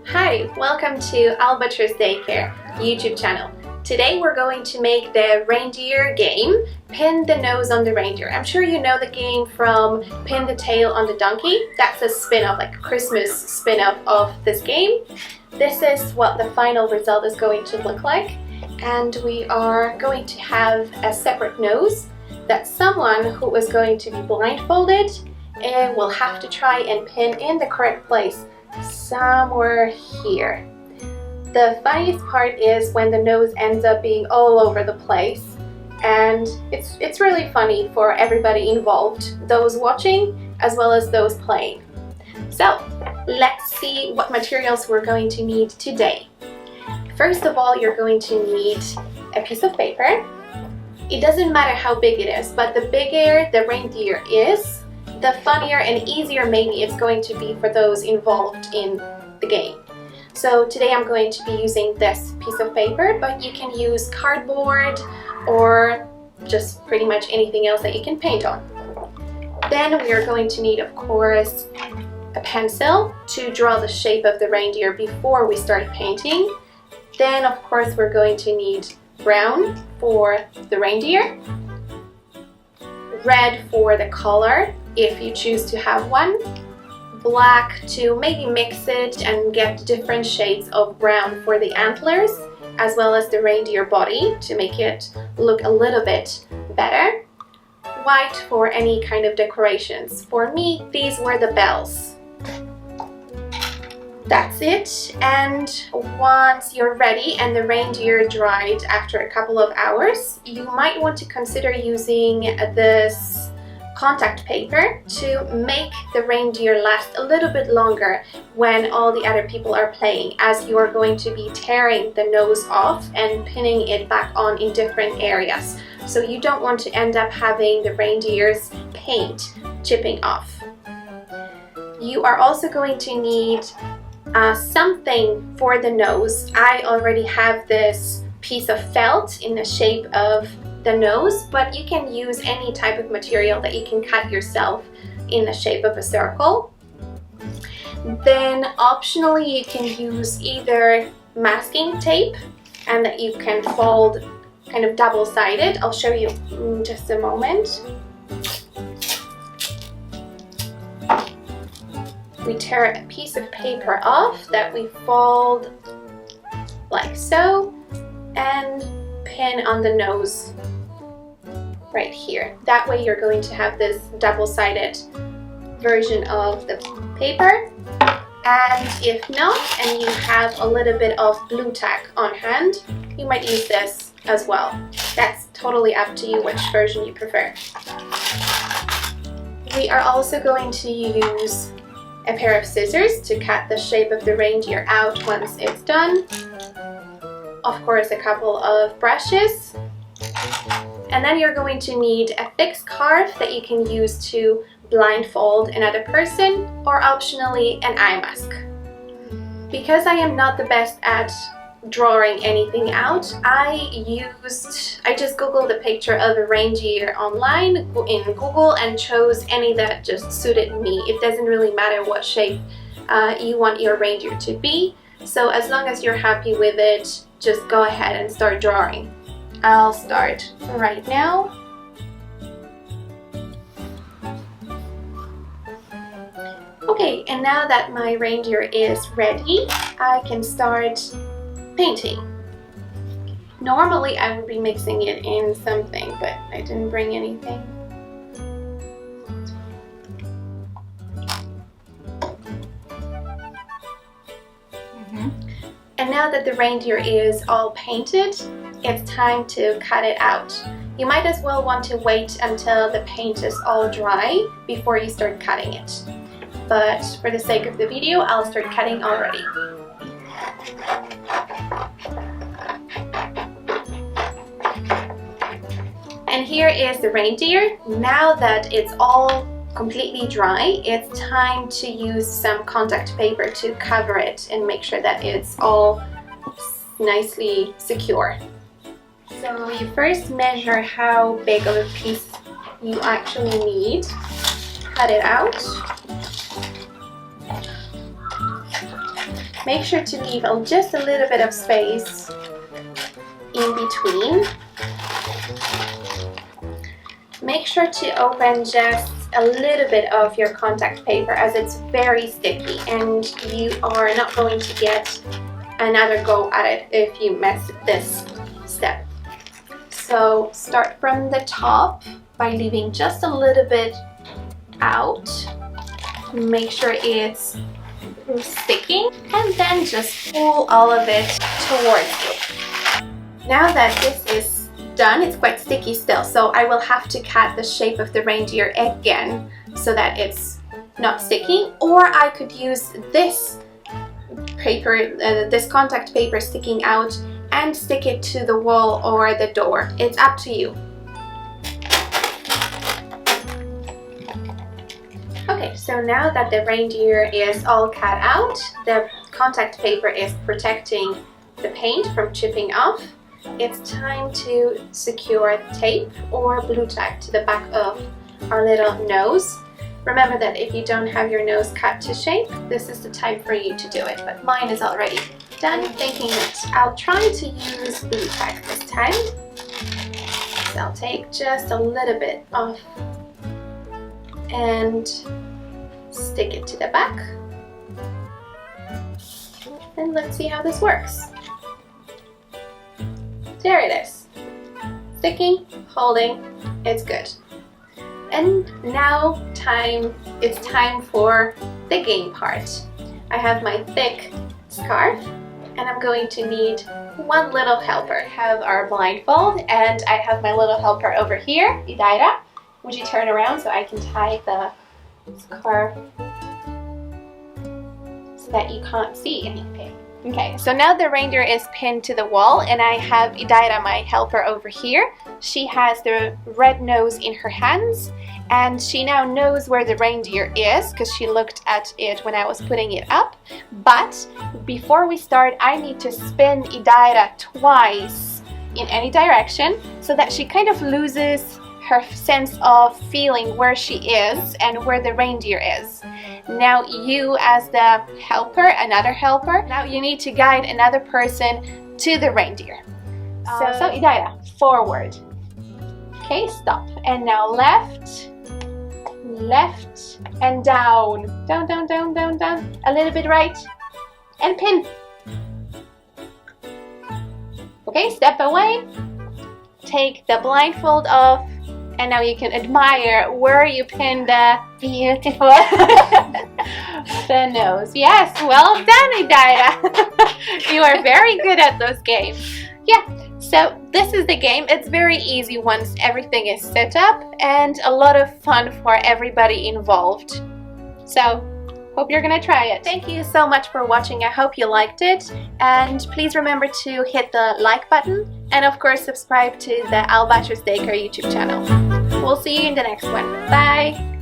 Hi, welcome to Albatross Daycare YouTube channel. Today we're going to make the reindeer game, Pin the Nose on the Reindeer. I'm sure you know the game from Pin the Tail on the Donkey. That's a spin-off, like a Christmas spin-off of this game. This is what the final result is going to look like. And we are going to have a separate nose that someone who is going to be blindfolded will have to try and pin in the correct place, somewhere here. The funniest part is when the nose ends up being all over the place, and it's really funny for everybody involved, those watching as well as those playing. So let's see what materials we're going to need today. First of all, you're going to need a piece of paper. It doesn't matter how big it is, but the bigger the reindeer is, the funnier and easier maybe it's going to be for those involved in the game. So today I'm going to be using this piece of paper, but you can use cardboard or just pretty much anything else that you can paint on. Then we are going to need, of course, a pencil to draw the shape of the reindeer before we start painting. Then, of course, we're going to need brown for the reindeer, red for the color, if you choose to have one, black to maybe mix it and get different shades of brown for the antlers, as well as the reindeer body to make it look a little bit better, white for any kind of decorations. For me, these were the bells. That's it, and once you're ready and the reindeer dried after a couple of hours, you might want to consider using this contact paper to make the reindeer last a little bit longer when all the other people are playing, as you are going to be tearing the nose off and pinning it back on in different areas. So you don't want to end up having the reindeer's paint chipping off. You are also going to need something for the nose. I already have this piece of felt in the shape of the nose, but you can use any type of material that you can cut yourself in the shape of a circle. Then optionally you can use either masking tape, and that you can fold kind of double-sided. I'll show you in just a moment. We tear a piece of paper off that we fold like so and pin on the nose right here. That way you're going to have this double-sided version of the paper. And if not, and you have a little bit of glue tack on hand, you might use this as well. That's totally up to you which version you prefer. We are also going to use a pair of scissors to cut the shape of the reindeer out once it's done. Of course, a couple of brushes. And then you're going to need a thick scarf that you can use to blindfold another person, or optionally an eye mask. Because I am not the best at drawing anything out, I just googled a picture of a reindeer online in Google and chose any that just suited me. It doesn't really matter what shape you want your reindeer to be, so as long as you're happy with it, just go ahead and start drawing. I'll start right now. Okay, and now that my reindeer is ready, I can start painting. Normally I would be mixing it in something, but I didn't bring anything. And now that the reindeer is all painted, it's time to cut it out. You might as well want to wait until the paint is all dry before you start cutting it. But for the sake of the video, I'll start cutting already. And here is the reindeer. Now that it's all completely dry, it's time to use some contact paper to cover it and make sure that it's all nicely secure. So you first measure how big of a piece you actually need. Cut it out. Make sure to leave just a little bit of space in between. Make sure to open just a little bit of your contact paper as it's very sticky and you are not going to get another go at it if you miss this step. So start from the top by leaving just a little bit out. Make sure it's sticking and then just pull all of it towards you. Now that this is done, it's quite sticky still, so I will have to cut the shape of the reindeer again so that it's not sticky, or I could use this paper, this contact paper sticking out and stick it to the wall or the door. It's up to you. Okay, so now that the reindeer is all cut out, the contact paper is protecting the paint from chipping off, it's time to secure tape or blue tack to the back of our little nose. Remember that if you don't have your nose cut to shape, this is the time for you to do it, but mine is already done, thinking that I'll try to use blue tack this time. So I'll take just a little bit off and stick it to the back. And let's see how this works. There it is. Sticking, holding, it's good. And now it's time for the game part. I have my thick scarf and I'm going to need one little helper. I have our blindfold and I have my little helper over here, Idaira. Would you turn around so I can tie the scarf so that you can't see anything? Okay, so now the reindeer is pinned to the wall and I have Idaira, my helper, over here. She has the red nose in her hands and she now knows where the reindeer is because she looked at it when I was putting it up. But before we start, I need to spin Idaira twice in any direction so that she kind of loses her sense of feeling where she is and where the reindeer is. Now you, as the helper, another helper, now you need to guide another person to the reindeer. So Idaira, forward. Okay, stop. And now left, left, and down. Down, down, down, down, down. A little bit right. And pin. Okay, step away. Take the blindfold off. And now you can admire where you pinned the beautiful the nose. Yes, well done, Idaira. You are very good at those games. Yeah, so this is the game. It's very easy once everything is set up and a lot of fun for everybody involved. So, hope you're gonna try it. Thank you so much for watching. I hope you liked it. And please remember to hit the like button and of course subscribe to the Albatross Daycare YouTube channel. We'll see you in the next one. Bye!